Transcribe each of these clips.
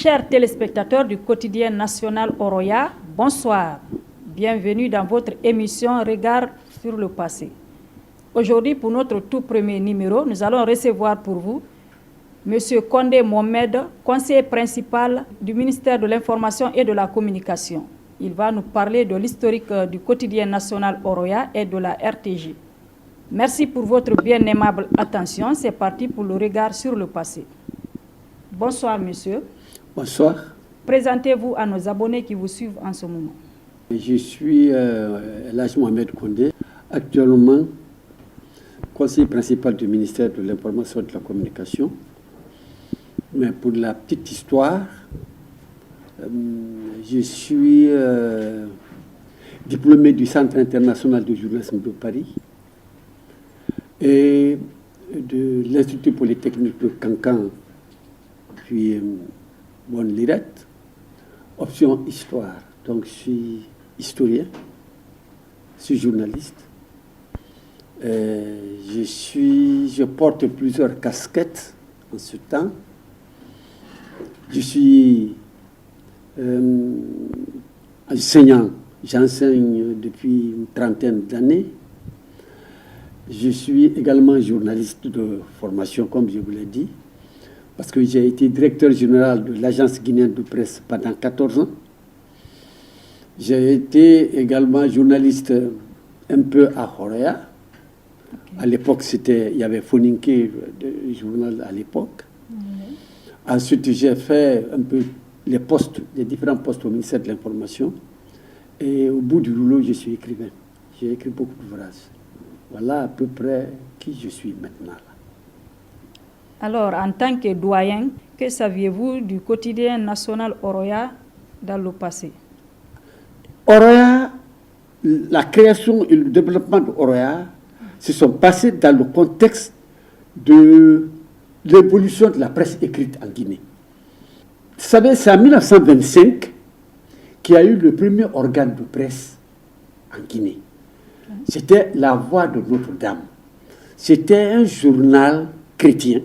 Chers téléspectateurs du quotidien national Oroya, bonsoir. Bienvenue dans votre émission Regard sur le passé. Aujourd'hui, pour notre tout premier numéro, nous allons recevoir pour vous M. Condé Mohamed, conseiller principal du ministère de l'Information et de la Communication. Il va nous parler de l'historique du quotidien national Oroya et de la RTG. Merci pour votre bien aimable attention. C'est parti pour le regard sur le passé. Bonsoir, monsieur. Bonsoir. Présentez-vous à nos abonnés qui vous suivent en ce moment. Je suis Elhadji Mohamed Condé, actuellement conseiller principal du ministère de l'Information et de la Communication. Mais pour la petite histoire, je suis diplômé du Centre international de journalisme de Paris et de l'Institut polytechnique de Cancan, puis Bonne Lirette, option histoire. Donc je suis historien, je suis journaliste. Je porte plusieurs casquettes en ce temps. Je suis enseignant, j'enseigne depuis une trentaine d'années. Je suis également journaliste de formation, comme je vous l'ai dit, parce que j'ai été directeur général de l'Agence guinéenne de presse pendant 14 ans. J'ai été également journaliste un peu à Oroya. À l'époque, il y avait Foninké, le journal à l'époque. Ensuite, j'ai fait un peu les différents postes au ministère de l'Information. Et au bout du rouleau, je suis écrivain. J'ai écrit beaucoup d'ouvrages. Voilà à peu près qui je suis maintenant. Alors, en tant que doyen, que saviez-vous du quotidien national Oroya dans le passé? Oroya, la création et le développement de Oroya se sont passés dans le contexte de l'évolution de la presse écrite en Guinée. Vous savez, c'est en 1925 qu'il y a eu le premier organe de presse en Guinée. C'était La Voix de Notre-Dame. C'était un journal chrétien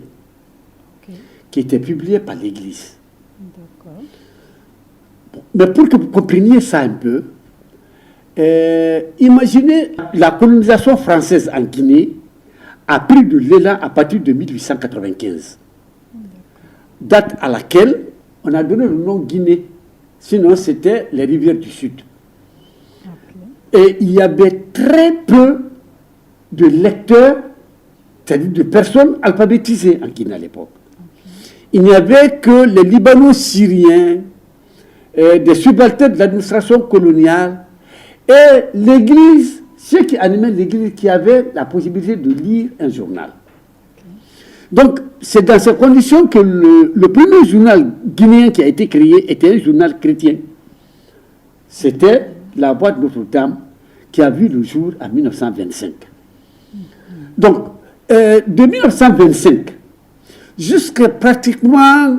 qui était publié par l'Église. Mais pour que vous compreniez ça un peu, imaginez la colonisation française en Guinée a pris de l'élan à partir de 1895, date à laquelle on a donné le nom Guinée, sinon c'était les rivières du Sud. Et il y avait très peu de lecteurs, c'est-à-dire de personnes alphabétisées en Guinée à l'époque. Il n'y avait que les Libano-Syriens, des subalternes de l'administration coloniale et l'Église, ceux qui animaient l'Église, qui avaient la possibilité de lire un journal. Donc, c'est dans ces conditions que le premier journal guinéen qui a été créé était un journal chrétien. C'était La Voix de Notre-Dame qui a vu le jour en 1925. Donc, de 1925 jusqu'à pratiquement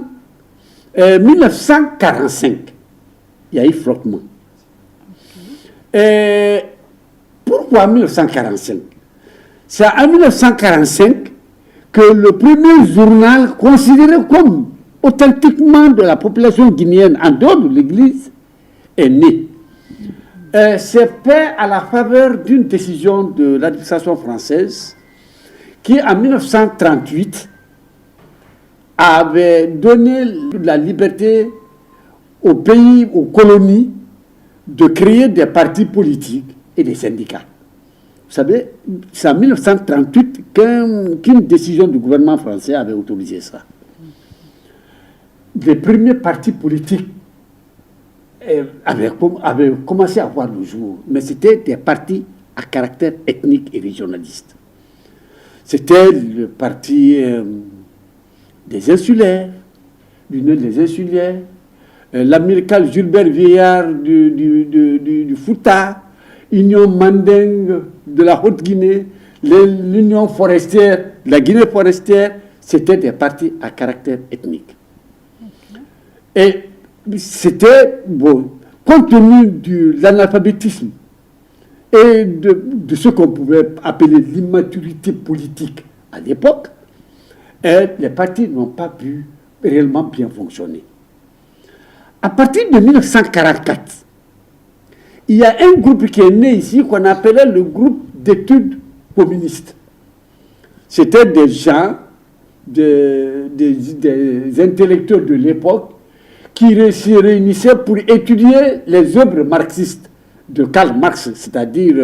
1945, il y a eu flottement. Pourquoi 1945? C'est en 1945 que le premier journal considéré comme authentiquement de la population guinéenne en dehors de l'Église est né. C'est fait à la faveur d'une décision de l'administration française qui, en 1938, avait donné la liberté aux pays, aux colonies, de créer des partis politiques et des syndicats. Vous savez, c'est en 1938 qu'une décision du gouvernement français avait autorisé ça. Les premiers partis politiques avaient commencé à voir le jour, mais c'était des partis à caractère ethnique et régionaliste. C'était le parti des insulaires, l'Union des insulaires, l'amiral Gilbert Vieillard du Fouta, Union Mandingue de la Haute-Guinée, l'Union forestière de la Guinée forestière, c'était des partis à caractère ethnique. Et c'était, bon, compte tenu de l'analphabétisme et de ce qu'on pouvait appeler l'immaturité politique à l'époque, les partis n'ont pas pu réellement bien fonctionner. À partir de 1944, il y a un groupe qui est né ici qu'on appelait le groupe d'études communistes. C'était des gens, des intellectuels de l'époque qui se réunissaient pour étudier les œuvres marxistes de Karl Marx, c'est-à-dire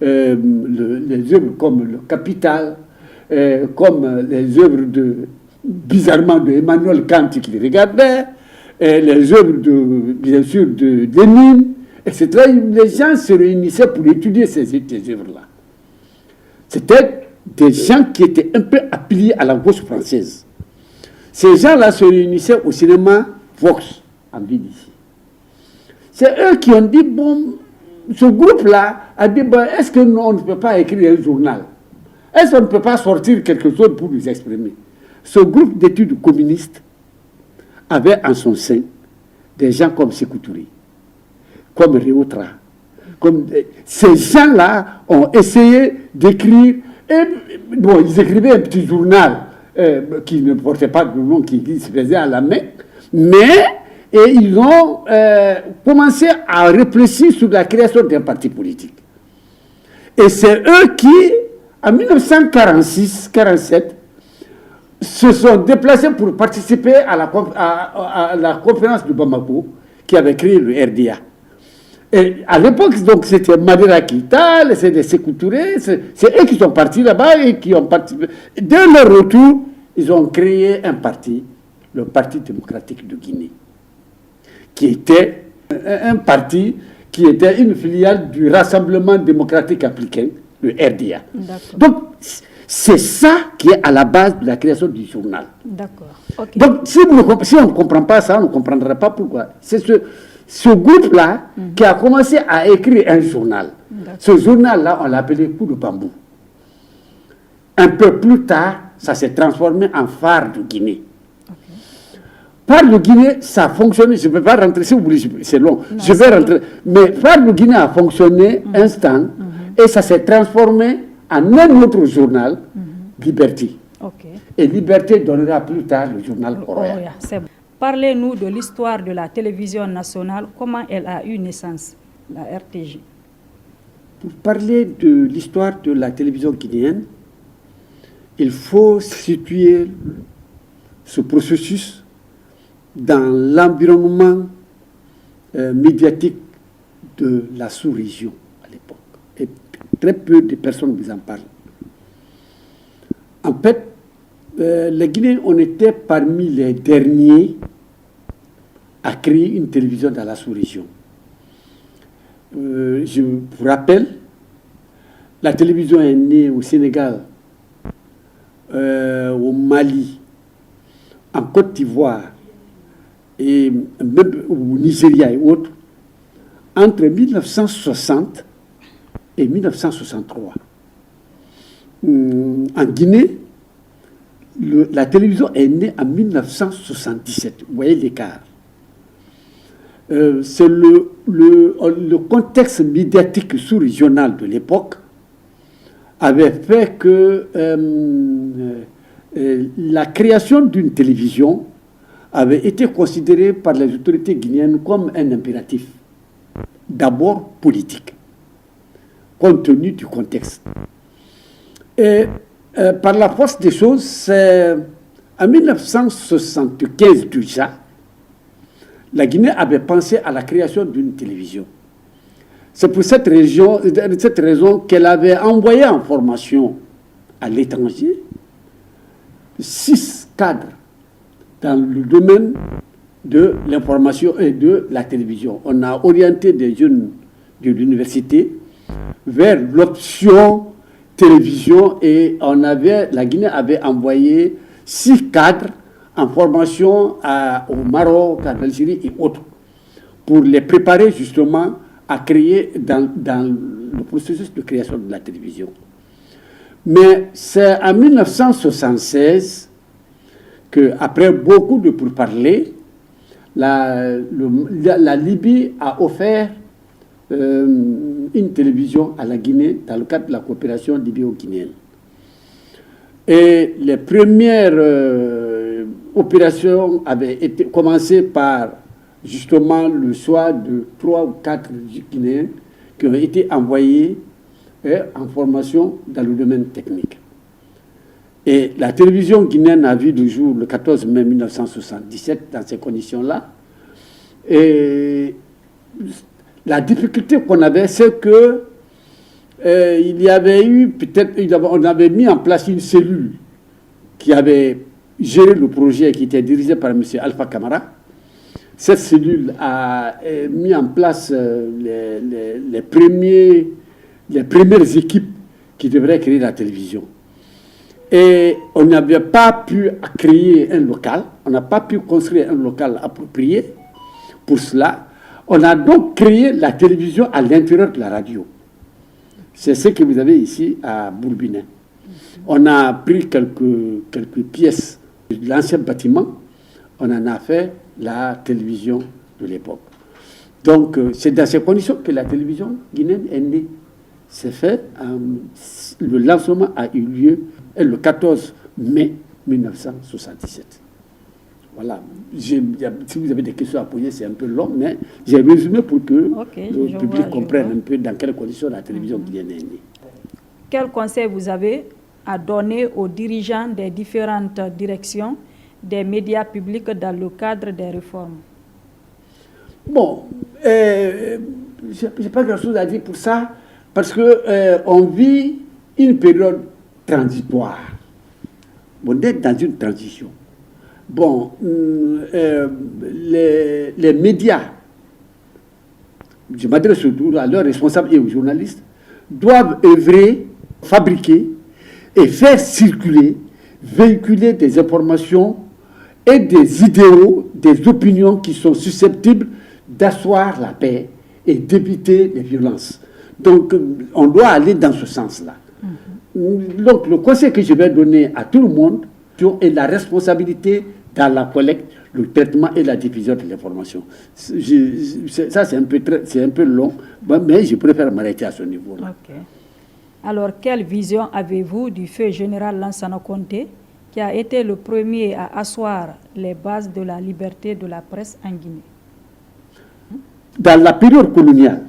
les œuvres comme le Capital, comme les œuvres bizarrement de Emmanuel Kant qu'ils regardaient, les œuvres bien sûr de Lénine, etc. Les gens se réunissaient pour étudier ces œuvres-là. C'était des gens qui étaient un peu affiliés à la gauche française. Ces gens-là se réunissaient au cinéma Vox, en ville ici. C'est eux qui ont dit, bon, ce groupe-là a dit, bon, est-ce qu'on ne peut pas écrire un journal? Est-ce qu'on ne peut pas sortir quelque chose pour nous exprimer? Ce groupe d'études communistes avait en son sein des gens comme Sékou Touré, comme Réautra. Ces gens-là ont essayé d'écrire, bon, ils écrivaient un petit journal qui ne portait pas de nom, qui se faisait à la main, mais ils ont commencé à réfléchir sur la création d'un parti politique. Et c'est eux qui, en 1946-47, se sont déplacés pour participer à la conférence de Bamako qui avait créé le RDA. Et à l'époque, donc, c'était Madera Kital, c'était Sékou Touré, c'est eux qui sont partis là-bas et qui ont participé. Dès leur retour, ils ont créé un parti, le Parti démocratique de Guinée, qui était un parti qui était une filiale du Rassemblement démocratique africain, le RDA. Donc, c'est ça qui est à la base de la création du journal. D'accord. Okay. Donc, si on ne comprend pas ça, on ne comprendra pas pourquoi. C'est ce groupe-là qui a commencé à écrire un journal. Ce journal-là, on l'appelait Coup de bambou. Un peu plus tard, ça s'est transformé en Phare de Guinée. Phare de Guinée, ça a fonctionné. Je ne peux pas rentrer, si vous voulez, c'est long. Non, je vais rentrer. Mais Phare de Guinée a fonctionné un temps et ça s'est transformé en un autre journal, Liberté. Et Liberté donnera plus tard le journal Oroya. Bon. Parlez-nous de l'histoire de la télévision nationale, comment elle a eu naissance, la RTG. Pour parler de l'histoire de la télévision guinéenne, il faut situer ce processus dans l'environnement médiatique de la sous-région à l'époque. Et très peu de personnes vous en parlent. En fait, les Guinéens, on était parmi les derniers à créer une télévision dans la sous-région. Je vous rappelle, la télévision est née au Sénégal, au Mali, en Côte d'Ivoire, et même au Nigeria et autres, entre 1960 et 1963. En Guinée, la télévision est née en 1977. Vous voyez l'écart. C'est le contexte médiatique sous-régional de l'époque avait fait que la création d'une télévision avait été considérée par les autorités guinéennes comme un impératif, d'abord politique, compte tenu du contexte. Et par la force des choses, c'est en 1975 déjà, la Guinée avait pensé à la création d'une télévision. C'est pour cette raison qu'elle avait envoyé en formation à l'étranger 6 cadres dans le domaine de l'information et de la télévision. On a orienté des jeunes de l'université vers l'option télévision et la Guinée avait envoyé 6 cadres en formation au Maroc, en Algérie et autres, pour les préparer justement à créer dans le processus de création de la télévision. Mais c'est en 1976 qu'après beaucoup de pourparlers, la Libye a offert une télévision à la Guinée dans le cadre de la coopération libyo-guinéenne. Et les premières opérations avaient été commencées par justement le choix de 3 ou 4 Guinéens qui ont été envoyés en formation dans le domaine technique. Et la télévision guinéenne a vu le jour le 14 mai 1977 dans ces conditions-là. Et la difficulté qu'on avait, c'est que il y avait eu on avait mis en place une cellule qui avait géré le projet, qui était dirigé par M. Alpha Camara. Cette cellule a mis en place les premières équipes qui devraient créer la télévision. Et on n'avait pas pu créer un local, on n'a pas pu construire un local approprié pour cela. On a donc créé la télévision à l'intérieur de la radio. C'est ce que vous avez ici à Bourbinet. On a pris quelques pièces de l'ancien bâtiment, on en a fait la télévision de l'époque. Donc c'est dans ces conditions que la télévision guinéenne est née. C'est fait, le lancement a eu lieu le 14 mai 1977. Voilà. Si vous avez des questions à poser, c'est un peu long, mais j'ai résumé pour que le public comprenne un peu dans quelles conditions la télévision guinéenne est née. Quel conseil vous avez à donner aux dirigeants des différentes directions des médias publics dans le cadre des réformes? Bon, je n'ai pas grand-chose à dire pour ça, parce qu'on vit une période transitoire. On est dans une transition. Bon, les médias, je m'adresse surtout à leurs responsables et aux journalistes, doivent œuvrer, fabriquer et faire circuler, véhiculer des informations et des idéaux, des opinions qui sont susceptibles d'asseoir la paix et d'éviter les violences. Donc, on doit aller dans ce sens-là. Donc, le conseil que je vais donner à tout le monde est la responsabilité dans la collecte, le traitement et la diffusion de l'information. Ça, c'est un peu long, mais je préfère m'arrêter à ce niveau-là. Okay. Alors, quelle vision avez-vous du feu général Lansana Conté, qui a été le premier à asseoir les bases de la liberté de la presse en Guinée? Dans la période coloniale,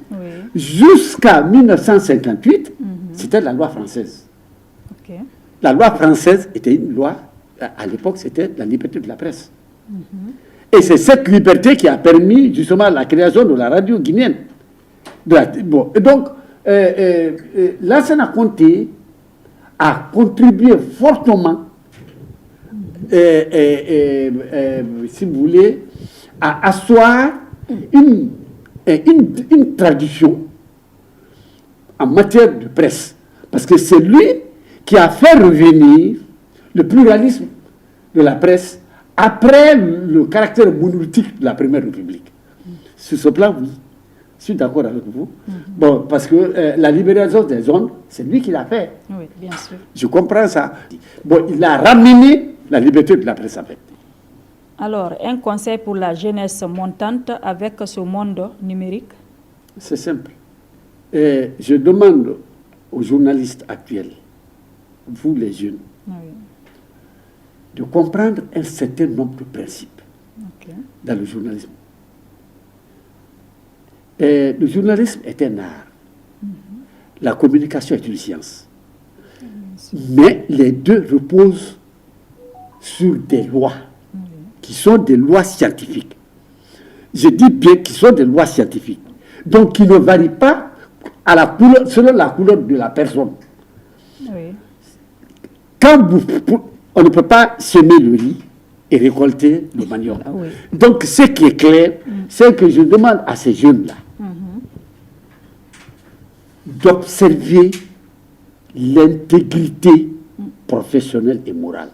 jusqu'à 1958, c'était la loi française. Okay. La loi française était une loi, à l'époque, c'était la liberté de la presse. Et c'est cette liberté qui a permis justement la création de la radio guinéenne. Et donc, Lansana Conté a contribué fortement, si vous voulez, à asseoir une tradition en matière de presse. Parce que c'est lui qui a fait revenir le pluralisme de la presse après le caractère monolithique de la Première République. Sur ce plan, oui, je suis d'accord avec vous. Bon, parce que la libération des zones, c'est lui qui l'a fait. Oui, bien sûr. Je comprends ça. Bon, il a ramené la liberté de la presse avec. Alors, un conseil pour la jeunesse montante avec ce monde numérique? C'est simple. Je demande aux journalistes actuels, vous les jeunes, de comprendre un certain nombre de principes dans le journalisme. Le journalisme est un art. La communication est une science. Mais les deux reposent sur des lois qui sont des lois scientifiques. Je dis bien qu'ils sont des lois scientifiques. Donc, qui ne varient pas à la couleur, selon la couleur de la personne. Quand on ne peut pas semer le riz et récolter le manioc. Donc, ce qui est clair, c'est que je demande à ces jeunes-là d'observer l'intégrité professionnelle et morale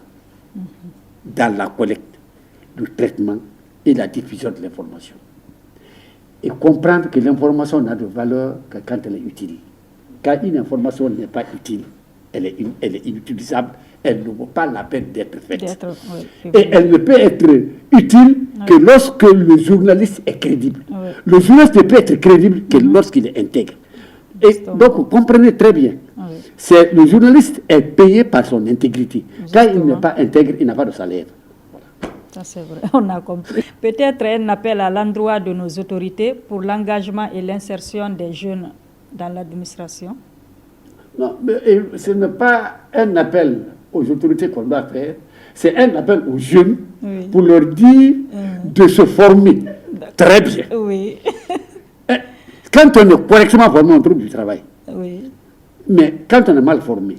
dans la collecte, le traitement et la diffusion de l'information. Et comprendre que l'information n'a de valeur que quand elle est utile. Quand une information n'est pas utile, elle est inutilisable, elle ne vaut pas la peine d'être faite. Et elle ne peut être utile que lorsque le journaliste est crédible. Le journaliste ne peut être crédible que lorsqu'il est intègre. Et donc, vous comprenez très bien. Le journaliste est payé par son intégrité. Quand il n'est pas intègre, il n'a pas de salaire. Voilà. Ça, c'est vrai, on a compris. Peut-être un appel à l'endroit de nos autorités pour l'engagement et l'insertion des jeunes dans l'administration. Non, mais ce n'est pas un appel aux autorités qu'on doit faire, c'est un appel aux jeunes pour leur dire de se former très bien. Oui. Quand on est correctement formé, on trouve du travail. Oui. Mais quand on est mal formé,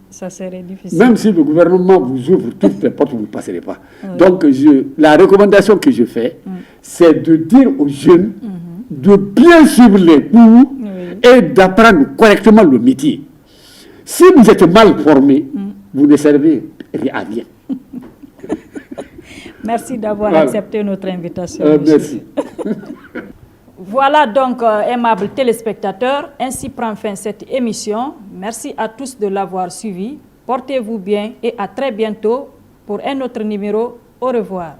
ça serait difficile. Même si le gouvernement vous ouvre toutes les portes, vous ne passerez pas. Donc, la recommandation que je fais, c'est de dire aux jeunes de bien suivre les cours et d'apprendre correctement le métier. Si vous êtes mal formé, vous ne servez à rien. Merci d'avoir accepté notre invitation. Merci. Voilà donc, aimables téléspectateurs, ainsi prend fin cette émission. Merci à tous de l'avoir suivi. Portez-vous bien et à très bientôt pour un autre numéro. Au revoir.